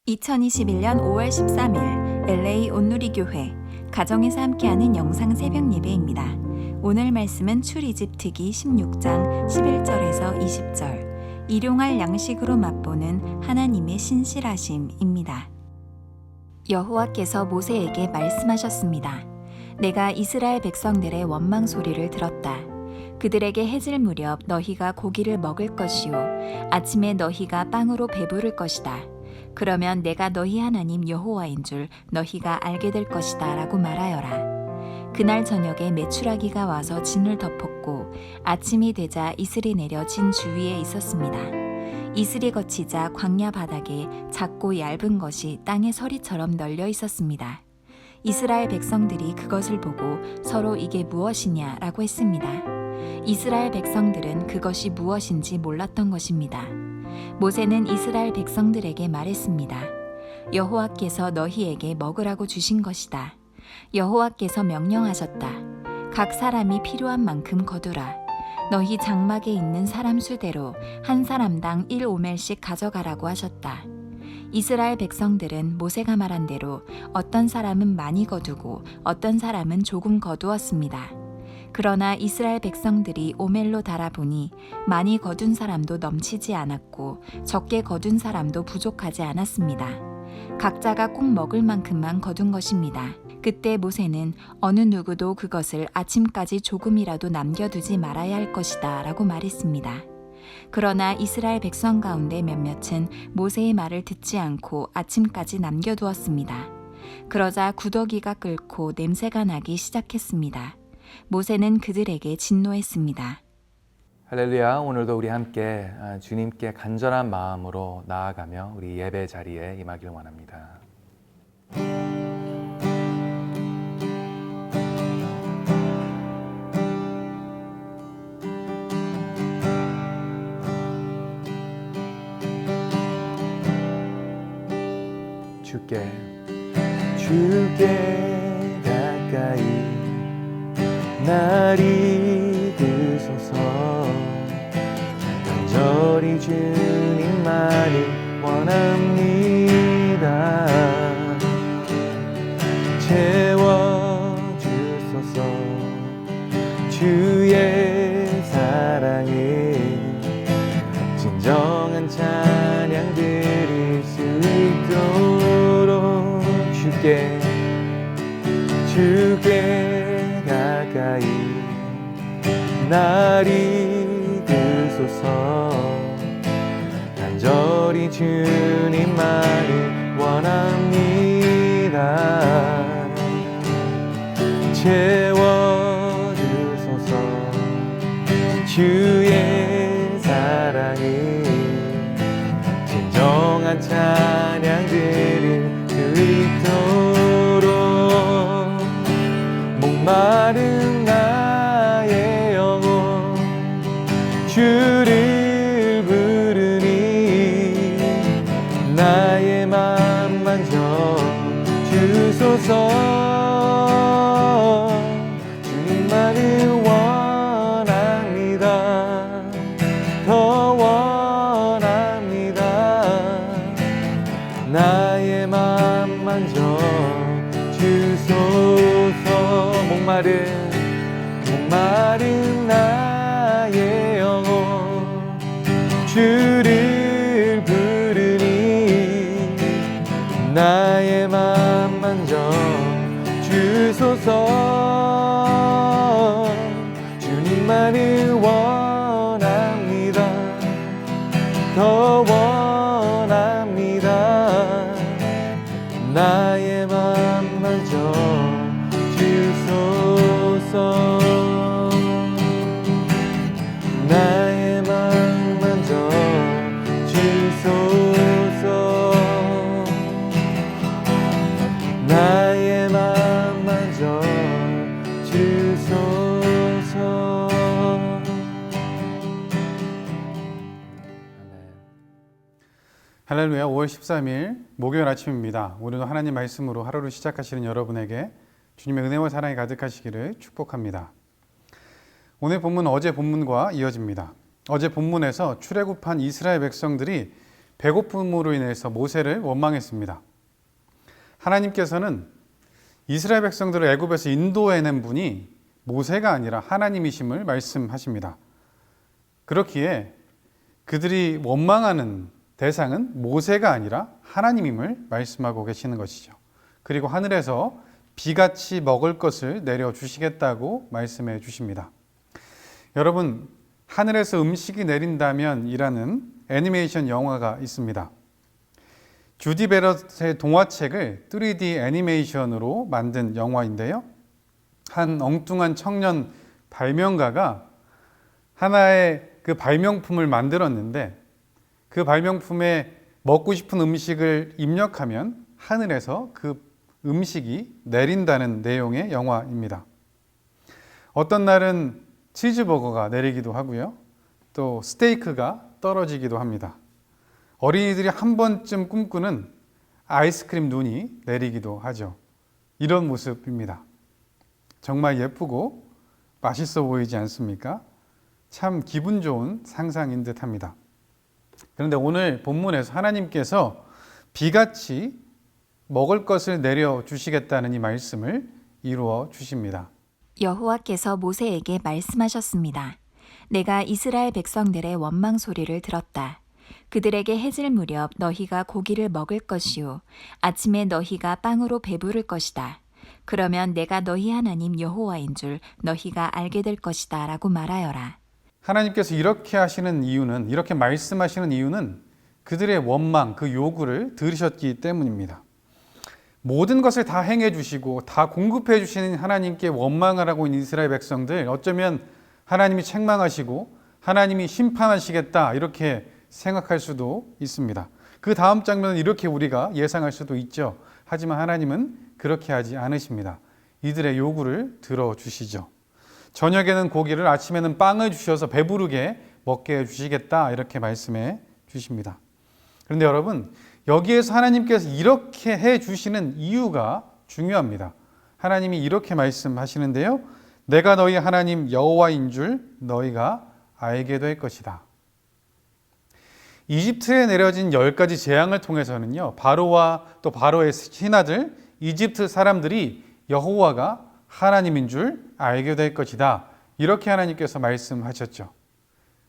2021년 5월 13일 LA 온누리교회 가정에서 함께하는 영상 새벽 예배입니다. 오늘 말씀은 출애굽기 16장 11절에서 20절 일용할 양식으로 맛보는 하나님의 신실하심입니다. 여호와께서 모세에게 말씀하셨습니다. 내가 이스라엘 백성들의 원망 소리를 들었다. 그들에게 해질 무렵 너희가 고기를 먹을 것이요 아침에 너희가 빵으로 배부를 것이다. 그러면 내가 너희 하나님 여호와인 줄 너희가 알게 될 것이다 라고 말하여라. 그날 저녁에 메추라기가 와서 진을 덮었고 아침이 되자 이슬이 내려 진 주위에 있었습니다. 이슬이 거치자 광야 바닥에 작고 얇은 것이 땅에 서리처럼 널려 있었습니다. 이스라엘 백성들이 그것을 보고 서로 이게 무엇이냐 라고 했습니다. 이스라엘 백성들은 그것이 무엇인지 몰랐던 것입니다. 모세는 이스라엘 백성들에게 말했습니다. 여호와께서 너희에게 먹으라고 주신 것이다. 여호와께서 명령하셨다. 각 사람이 필요한 만큼 거두라. 너희 장막에 있는 사람 수대로 한 사람당 1오멜씩 가져가라고 하셨다. 이스라엘 백성들은 모세가 말한 대로 어떤 사람은 많이 거두고 어떤 사람은 조금 거두었습니다. 그러나 이스라엘 백성들이 오멜로 달아보니 많이 거둔 사람도 넘치지 않았고 적게 거둔 사람도 부족하지 않았습니다. 각자가 꼭 먹을 만큼만 거둔 것입니다. 그때 모세는 어느 누구도 그것을 아침까지 조금이라도 남겨두지 말아야 할 것이다 라고 말했습니다. 그러나 이스라엘 백성 가운데 몇몇은 모세의 말을 듣지 않고 아침까지 남겨두었습니다. 그러자 구더기가 끓고 냄새가 나기 시작했습니다. 모세는 그들에게 진노했습니다. 할렐루야. 오늘도 우리 함께 주님께 간절한 마음으로 나아가며 우리 예배 자리에 임하길 원합니다. 주께 가까이 날 이끄소서. 간절히 주님만을 원합니다. 채워주소서. 주의 사랑에 진정한 찬양 드릴 수 있도록 주께 가까이 날 이끄소서. 간절히 주님만을 원합니다. 채워주소서. 주의 사랑에 진정한 찬양 드릴 수 있도록 목마른 나의 영혼 주를 부르니 나의 맘 만져 주소서. 주님만을 원합니다. 더 원합니다. 나의 맘 만져 주소서. 목마른 나의 영혼 주를 부르니 나의 맘 만져 주소서. 주님만을 원합니다. 더 원합니다. 나의 맘 만져 주소서. 나의 맘 만져 주소서. 나의 맘 만져 주소서. 할렐루야. 5월 13일 목요일 아침입니다. 오늘도 하나님 말씀으로 하루를 시작하시는 여러분에게 주님의 은혜와 사랑이 가득하시기를 축복합니다. 오늘 본문은 어제 본문과 이어집니다. 어제 본문에서 출애굽한 이스라엘 백성들이 배고픔으로 인해서 모세를 원망했습니다. 하나님께서는 이스라엘 백성들을 애굽에서 인도해낸 분이 모세가 아니라 하나님이심을 말씀하십니다. 그렇기에 그들이 원망하는 대상은 모세가 아니라 하나님임을 말씀하고 계시는 것이죠. 그리고 하늘에서 비같이 먹을 것을 내려주시겠다고 말씀해 주십니다. 여러분, 하늘에서 음식이 내린다면 이라는 애니메이션 영화가 있습니다. 주디 베럿의 동화책을 3D 애니메이션으로 만든 영화인데요. 한 엉뚱한 청년 발명가가 하나의 그 발명품을 만들었는데 그 발명품에 먹고 싶은 음식을 입력하면 하늘에서 그 음식이 내린다는 내용의 영화입니다. 어떤 날은 치즈버거가 내리기도 하고요. 또 스테이크가 떨어지기도 합니다. 어린이들이 한 번쯤 꿈꾸는 아이스크림 눈이 내리기도 하죠. 이런 모습입니다. 정말 예쁘고 맛있어 보이지 않습니까? 참 기분 좋은 상상인 듯 합니다. 그런데 오늘 본문에서 하나님께서 비같이 먹을 것을 내려주시겠다는 이 말씀을 이루어 주십니다. 여호와께서 모세에게 말씀하셨습니다. 내가 이스라엘 백성들의 원망 소리를 들었다. 그들에게 해질 무렵 너희가 고기를 먹을 것이요 아침에 너희가 빵으로 배부를 것이다. 그러면 내가 너희 하나님 여호와인 줄 너희가 알게 될 것이다 라고 말하여라. 하나님께서 이렇게 하시는 이유는, 이렇게 말씀하시는 이유는 그들의 원망, 그 요구를 들으셨기 때문입니다. 모든 것을 다 행해 주시고 다 공급해 주시는 하나님께 원망을 하고 있는 이스라엘 백성들, 어쩌면 하나님이 책망하시고 하나님이 심판하시겠다 이렇게 생각할 수도 있습니다. 그 다음 장면은 이렇게 우리가 예상할 수도 있죠. 하지만 하나님은 그렇게 하지 않으십니다. 이들의 요구를 들어주시죠. 저녁에는 고기를, 아침에는 빵을 주셔서 배부르게 먹게 해주시겠다 이렇게 말씀해 주십니다. 그런데 여러분, 여기에서 하나님께서 이렇게 해주시는 이유가 중요합니다. 하나님이 이렇게 말씀하시는데요. 내가 너희 하나님 여호와인 줄 너희가 알게 될 것이다. 이집트에 내려진 10가지 재앙을 통해서는요, 바로와 또 바로의 신하들, 이집트 사람들이 여호와가 하나님인 줄 알게 될 것이다. 이렇게 하나님께서 말씀하셨죠.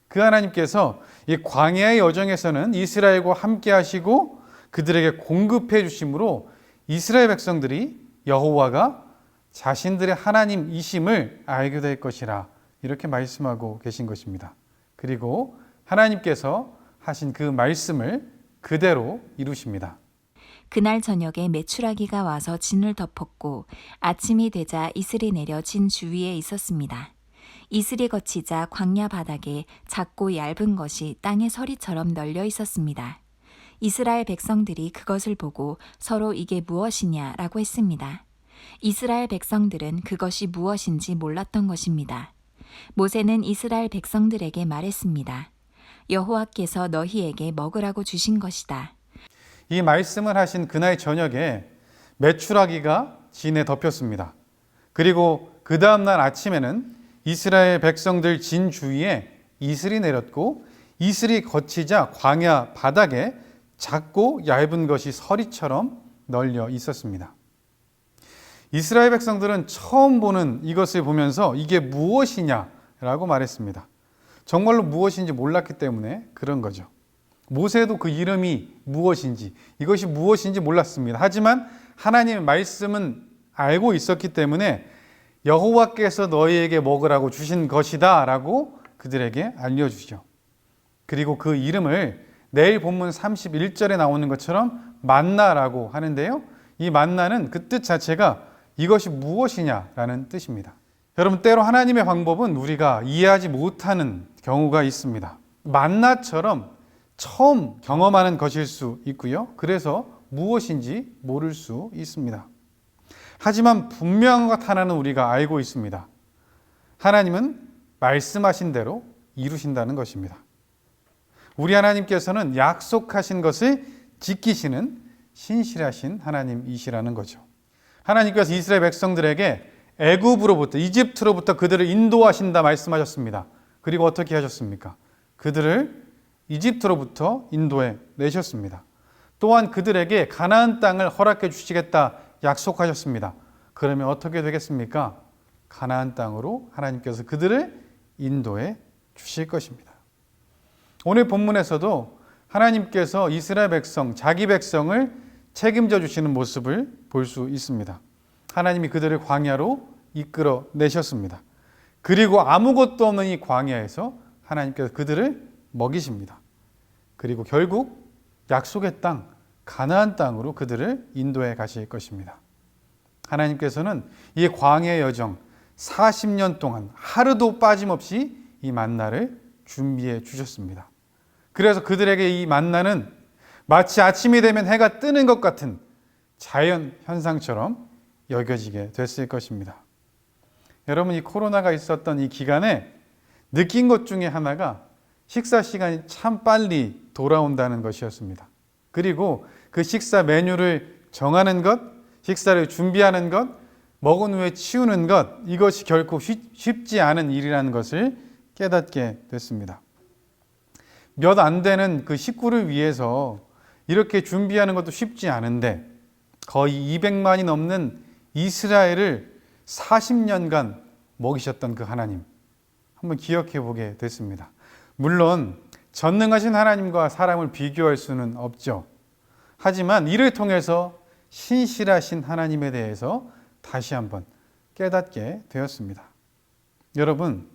그 하나님께서 이 광야의 여정에서는 이스라엘과 함께 하시고 그들에게 공급해 주심으로 이스라엘 백성들이 여호와가 자신들의 하나님이심을 알게 될 것이라 이렇게 말씀하고 계신 것입니다. 그리고 하나님께서 하신 그 말씀을 그대로 이루십니다. 그날 저녁에 메추라기가 와서 진을 덮었고 아침이 되자 이슬이 내려 진 주위에 있었습니다. 이슬이 거치자 광야 바닥에 작고 얇은 것이 땅에 서리처럼 널려 있었습니다. 이스라엘 백성들이 그것을 보고 서로 이게 무엇이냐라고 했습니다. 이스라엘 백성들은 그것이 무엇인지 몰랐던 것입니다. 모세는 이스라엘 백성들에게 말했습니다. 여호와께서 너희에게 먹으라고 주신 것이다. 이 말씀을 하신 그날 저녁에 메추라기가 진에 덮였습니다. 그리고 그 다음날 아침에는 이스라엘 백성들 진 주위에 이슬이 내렸고 이슬이 거치자 광야 바닥에 작고 얇은 것이 서리처럼 널려 있었습니다. 이스라엘 백성들은 처음 보는 이것을 보면서 이게 무엇이냐라고 말했습니다. 정말로 무엇인지 몰랐기 때문에 그런 거죠. 모세도 그 이름이 무엇인지, 이것이 무엇인지 몰랐습니다. 하지만 하나님의 말씀은 알고 있었기 때문에 여호와께서 너희에게 먹으라고 주신 것이다 라고 그들에게 알려주죠. 그리고 그 이름을 내일 본문 31절에 나오는 것처럼 만나라고 하는데요. 이 만나는 그 뜻 자체가 이것이 무엇이냐라는 뜻입니다. 여러분, 때로 하나님의 방법은 우리가 이해하지 못하는 경우가 있습니다. 만나처럼 처음 경험하는 것일 수 있고요. 그래서 무엇인지 모를 수 있습니다. 하지만 분명한 것 하나는 우리가 알고 있습니다. 하나님은 말씀하신 대로 이루신다는 것입니다. 우리 하나님께서는 약속하신 것을 지키시는 신실하신 하나님이시라는 거죠. 하나님께서 이스라엘 백성들에게 애굽으로부터, 이집트로부터 그들을 인도하신다 말씀하셨습니다. 그리고 어떻게 하셨습니까? 그들을 이집트로부터 인도해 내셨습니다. 또한 그들에게 가나안 땅을 허락해 주시겠다 약속하셨습니다. 그러면 어떻게 되겠습니까? 가나안 땅으로 하나님께서 그들을 인도해 주실 것입니다. 오늘 본문에서도 하나님께서 이스라엘 백성, 자기 백성을 책임져 주시는 모습을 볼 수 있습니다. 하나님이 그들을 광야로 이끌어 내셨습니다. 그리고 아무것도 없는 이 광야에서 하나님께서 그들을 먹이십니다. 그리고 결국 약속의 땅, 가나안 땅으로 그들을 인도해 가실 것입니다. 하나님께서는 이 광야의 여정 40년 동안 하루도 빠짐없이 이 만나를 준비해 주셨습니다. 그래서 그들에게 이 만나는 마치 아침이 되면 해가 뜨는 것 같은 자연 현상처럼 여겨지게 됐을 것입니다. 여러분, 이 코로나가 있었던 이 기간에 느낀 것 중에 하나가 식사 시간이 참 빨리 돌아온다는 것이었습니다. 그리고 그 식사 메뉴를 정하는 것, 식사를 준비하는 것, 먹은 후에 치우는 것, 이것이 결코 쉽지 않은 일이라는 것을 깨닫게 됐습니다. 몇 안 되는 그 식구를 위해서 이렇게 준비하는 것도 쉽지 않은데 거의 200만이 넘는 이스라엘을 40년간 먹이셨던 그 하나님, 한번 기억해 보게 됐습니다. 물론 전능하신 하나님과 사람을 비교할 수는 없죠. 하지만 이를 통해서 신실하신 하나님에 대해서 다시 한번 깨닫게 되었습니다. 여러분,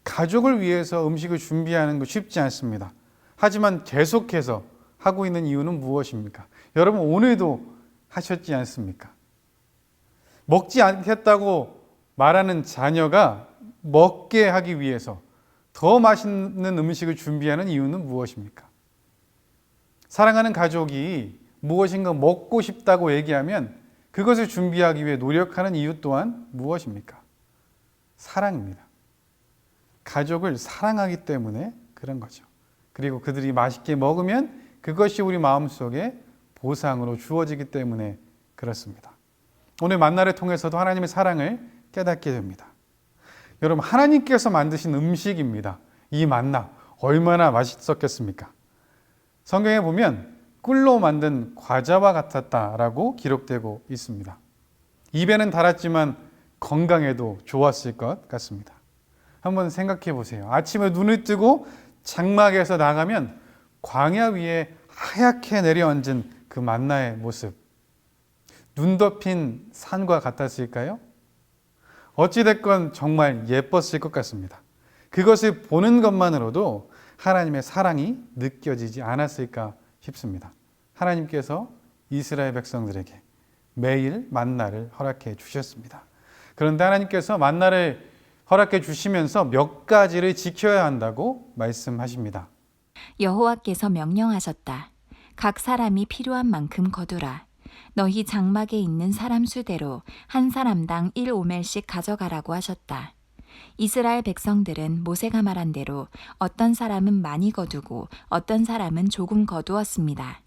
가족을 위해서 음식을 준비하는 거 쉽지 않습니다. 하지만 계속해서 하고 있는 이유는 무엇입니까? 여러분, 오늘도 하셨지 않습니까? 먹지 않겠다고 말하는 자녀가 먹게 하기 위해서 더 맛있는 음식을 준비하는 이유는 무엇입니까? 사랑하는 가족이 무엇인가 먹고 싶다고 얘기하면 그것을 준비하기 위해 노력하는 이유 또한 무엇입니까? 사랑입니다. 가족을 사랑하기 때문에 그런 거죠. 그리고 그들이 맛있게 먹으면 그것이 우리 마음속에 보상으로 주어지기 때문에 그렇습니다. 오늘 만나를 통해서도 하나님의 사랑을 깨닫게 됩니다. 여러분, 하나님께서 만드신 음식입니다. 이 만나 얼마나 맛있었겠습니까? 성경에 보면 꿀로 만든 과자와 같았다라고 기록되고 있습니다. 입에는 달았지만 건강에도 좋았을 것 같습니다. 한번 생각해 보세요. 아침에 눈을 뜨고 장막에서 나가면 광야 위에 하얗게 내려앉은 그 만나의 모습, 눈 덮인 산과 같았을까요? 어찌됐건 정말 예뻤을 것 같습니다. 그것을 보는 것만으로도 하나님의 사랑이 느껴지지 않았을까 싶습니다. 하나님께서 이스라엘 백성들에게 매일 만나를 허락해 주셨습니다. 그런데 하나님께서 만나를 허락해 주시면서 몇 가지를 지켜야 한다고 말씀하십니다. 여호와께서 명령하셨다. 각 사람이 필요한 만큼 거두라. 너희 장막에 있는 사람 수대로 한 사람당 1오멜씩 가져가라고 하셨다. 이스라엘 백성들은 모세가 말한 대로 어떤 사람은 많이 거두고 어떤 사람은 조금 거두었습니다.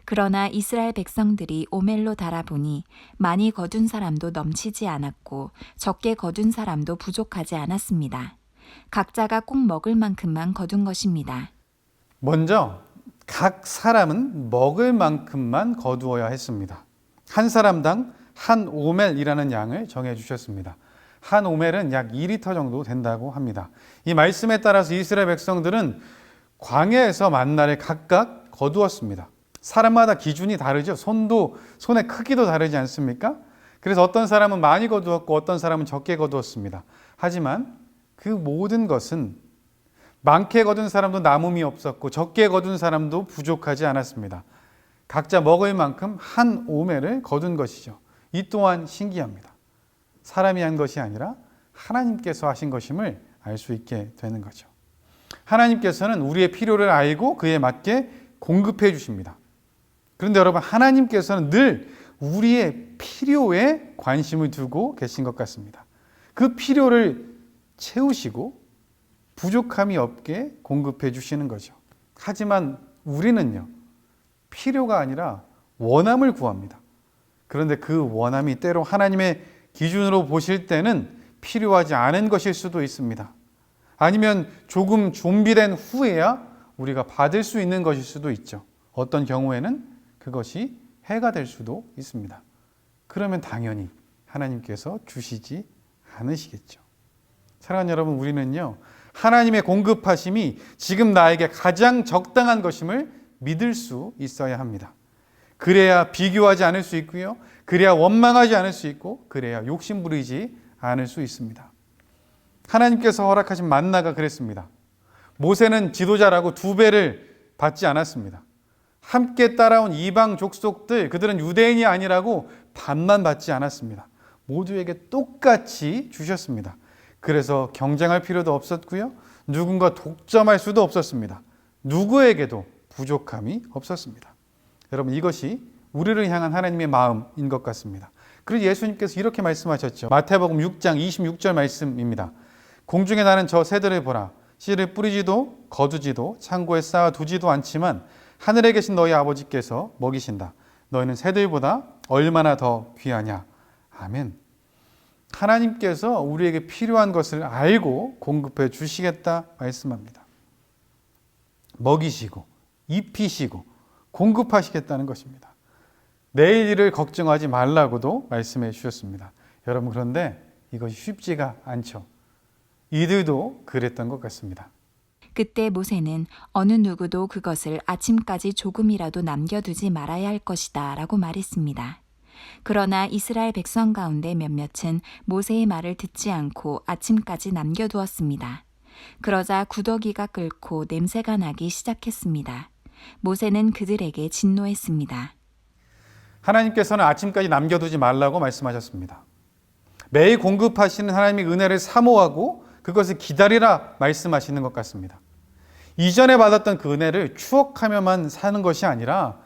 그러나 이스라엘 백성들이 오멜로 달아보니 많이 거둔 사람도 넘치지 않았고 적게 거둔 사람도 부족하지 않았습니다. 각자가 꼭 먹을 만큼만 거둔 것입니다. 먼저 각 사람은 먹을 만큼만 거두어야 했습니다. 한 사람당 한 오멜이라는 양을 정해 주셨습니다. 한 오멜은 약 2리터 정도 된다고 합니다. 이 말씀에 따라서 이스라엘 백성들은 광야에서 만나를 각각 거두었습니다. 사람마다 기준이 다르죠. 손의 크기도 다르지 않습니까? 그래서 어떤 사람은 많이 거두었고 어떤 사람은 적게 거두었습니다. 하지만 그 모든 것은 많게 거둔 사람도 남음이 없었고 적게 거둔 사람도 부족하지 않았습니다. 각자 먹을 만큼 한 오멜을 거둔 것이죠. 이 또한 신기합니다. 사람이 한 것이 아니라 하나님께서 하신 것임을 알 수 있게 되는 거죠. 하나님께서는 우리의 필요를 알고 그에 맞게 공급해 주십니다. 그런데 여러분, 하나님께서는 늘 우리의 필요에 관심을 두고 계신 것 같습니다. 그 필요를 채우시고 부족함이 없게 공급해 주시는 거죠. 하지만 우리는요, 필요가 아니라 원함을 구합니다. 그런데 그 원함이 때로 하나님의 기준으로 보실 때는 필요하지 않은 것일 수도 있습니다. 아니면 조금 좀비된 후에야 우리가 받을 수 있는 것일 수도 있죠. 어떤 경우에는 그것이 해가 될 수도 있습니다. 그러면 당연히 하나님께서 주시지 않으시겠죠. 사랑하는 여러분, 우리는요, 하나님의 공급하심이 지금 나에게 가장 적당한 것임을 믿을 수 있어야 합니다. 그래야 비교하지 않을 수 있고요. 그래야 원망하지 않을 수 있고, 그래야 욕심 부리지 않을 수 있습니다. 하나님께서 허락하신 만나가 그랬습니다. 모세는 지도자라고 2배를 받지 않았습니다. 함께 따라온 이방 족속들, 그들은 유대인이 아니라고 반만 받지 않았습니다. 모두에게 똑같이 주셨습니다. 그래서 경쟁할 필요도 없었고요. 누군가 독점할 수도 없었습니다. 누구에게도 부족함이 없었습니다. 여러분, 이것이 우리를 향한 하나님의 마음인 것 같습니다. 그리고 예수님께서 이렇게 말씀하셨죠. 마태복음 6장 26절 말씀입니다. 공중에 나는 저 새들을 보라. 씨를 뿌리지도 거두지도 창고에 쌓아두지도 않지만 하늘에 계신 너희 아버지께서 먹이신다. 너희는 새들보다 얼마나 더 귀하냐. 아멘. 하나님께서 우리에게 필요한 것을 알고 공급해 주시겠다 말씀합니다. 먹이시고 입히시고 공급하시겠다는 것입니다. 내일 일을 걱정하지 말라고도 말씀해 주셨습니다. 여러분, 그런데 이것이 쉽지가 않죠. 이들도 그랬던 것 같습니다. 그때 모세는 어느 누구도 그것을 아침까지 조금이라도 남겨두지 말아야 할 것이다 라고 말했습니다. 그러나 이스라엘 백성 가운데 몇몇은 모세의 말을 듣지 않고 아침까지 남겨두었습니다. 그러자 구더기가 끓고 냄새가 나기 시작했습니다. 모세는 그들에게 진노했습니다. 하나님께서는 아침까지 남겨두지 말라고 말씀하셨습니다. 매일 공급하시는 하나님의 은혜를 사모하고 그것을 기다리라 말씀하시는 것 같습니다. 이전에 받았던 그 은혜를 추억하며만 사는 것이 아니라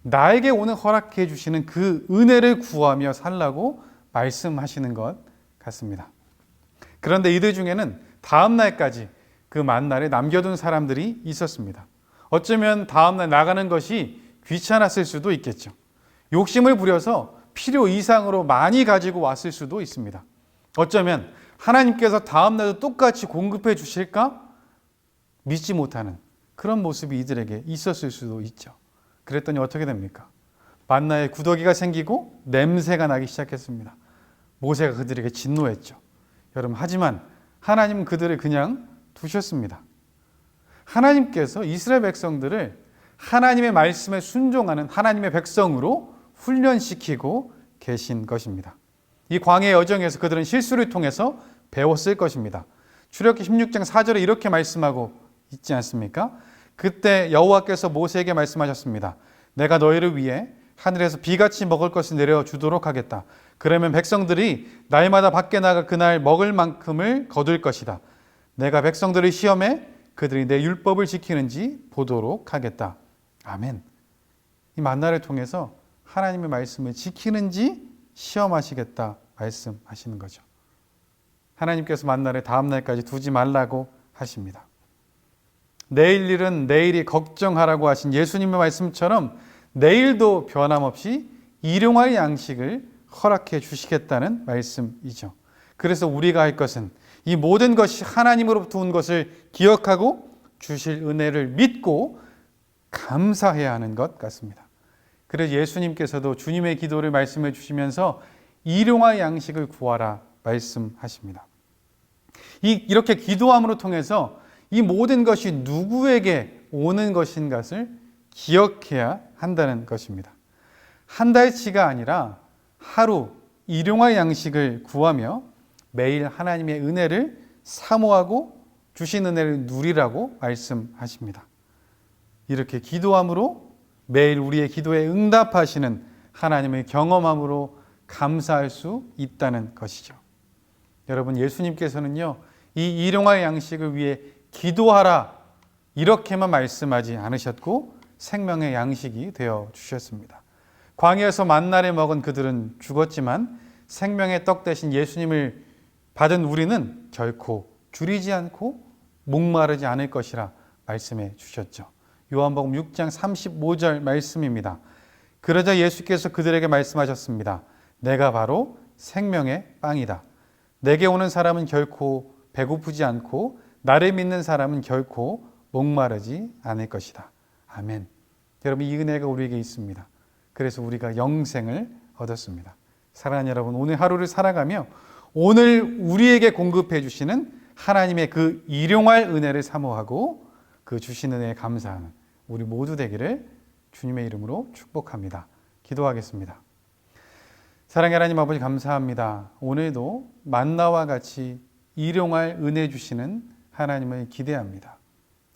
나에게 오늘 허락해 주시는 그 은혜를 구하며 살라고 말씀하시는 것 같습니다. 그런데 이들 중에는 다음 날까지 그 만날에 남겨둔 사람들이 있었습니다. 어쩌면 다음 날 나가는 것이 귀찮았을 수도 있겠죠. 욕심을 부려서 필요 이상으로 많이 가지고 왔을 수도 있습니다. 어쩌면 하나님께서 다음 날도 똑같이 공급해 주실까? 믿지 못하는 그런 모습이 이들에게 있었을 수도 있죠. 그랬더니 어떻게 됩니까? 만나에 구더기가 생기고 냄새가 나기 시작했습니다. 모세가 그들에게 진노했죠. 여러분, 하지만 하나님은 그들을 그냥 두셨습니다. 하나님께서 이스라엘 백성들을 하나님의 말씀에 순종하는 하나님의 백성으로 훈련시키고 계신 것입니다. 이 광야의 여정에서 그들은 실수를 통해서 배웠을 것입니다. 출애굽기 16장 4절에 이렇게 말씀하고 있지 않습니까? 그때 여호와께서 모세에게 말씀하셨습니다. 내가 너희를 위해 하늘에서 비같이 먹을 것을 내려주도록 하겠다. 그러면 백성들이 날마다 밖에 나가 그날 먹을 만큼을 거둘 것이다. 내가 백성들을 시험해 그들이 내 율법을 지키는지 보도록 하겠다. 아멘. 이 만나를 통해서 하나님의 말씀을 지키는지 시험하시겠다 말씀하시는 거죠. 하나님께서 만나를 다음 날까지 두지 말라고 하십니다. 내일 일은 내일이 걱정하라고 하신 예수님의 말씀처럼 내일도 변함없이 일용할 양식을 허락해 주시겠다는 말씀이죠. 그래서 우리가 할 것은 이 모든 것이 하나님으로부터 온 것을 기억하고 주실 은혜를 믿고 감사해야 하는 것 같습니다. 그래서 예수님께서도 주님의 기도를 말씀해 주시면서 일용할 양식을 구하라 말씀하십니다. 이렇게 기도함으로 통해서 이 모든 것이 누구에게 오는 것인 것을 기억해야 한다는 것입니다. 한 달치가 아니라 하루 일용할 양식을 구하며 매일 하나님의 은혜를 사모하고 주신 은혜를 누리라고 말씀하십니다. 이렇게 기도함으로 매일 우리의 기도에 응답하시는 하나님을 경험함으로 감사할 수 있다는 것이죠. 여러분, 예수님께서는요, 이 일용할 양식을 위해 기도하라 이렇게만 말씀하지 않으셨고 생명의 양식이 되어 주셨습니다. 광야에서 만나를 먹은 그들은 죽었지만 생명의 떡 대신 예수님을 받은 우리는 결코 줄이지 않고 목마르지 않을 것이라 말씀해 주셨죠. 요한복음 6장 35절 말씀입니다. 그러자 예수께서 그들에게 말씀하셨습니다. 내가 바로 생명의 빵이다. 내게 오는 사람은 결코 배고프지 않고 나를 믿는 사람은 결코 목마르지 않을 것이다. 아멘. 여러분, 이 은혜가 우리에게 있습니다. 그래서 우리가 영생을 얻었습니다. 사랑하는 여러분, 오늘 하루를 살아가며 오늘 우리에게 공급해 주시는 하나님의 그 일용할 은혜를 사모하고 그 주신 은혜에 감사하는 우리 모두 되기를 주님의 이름으로 축복합니다. 기도하겠습니다. 사랑의 하나님 아버지, 감사합니다. 오늘도 만나와 같이 일용할 은혜 주시는 하나님을 기대합니다.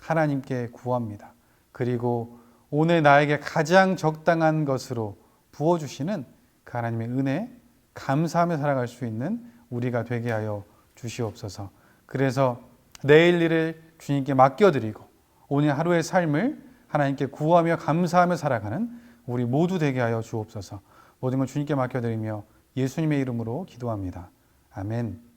하나님께 구합니다. 그리고 오늘 나에게 가장 적당한 것으로 부어주시는 그 하나님의 은혜, 감사하며 살아갈 수 있는 우리가 되게 하여 주시옵소서. 그래서 내일 일을 주님께 맡겨드리고 오늘 하루의 삶을 하나님께 구하며 감사하며 살아가는 우리 모두 되게 하여 주옵소서. 모든 걸 주님께 맡겨드리며 예수님의 이름으로 기도합니다. 아멘.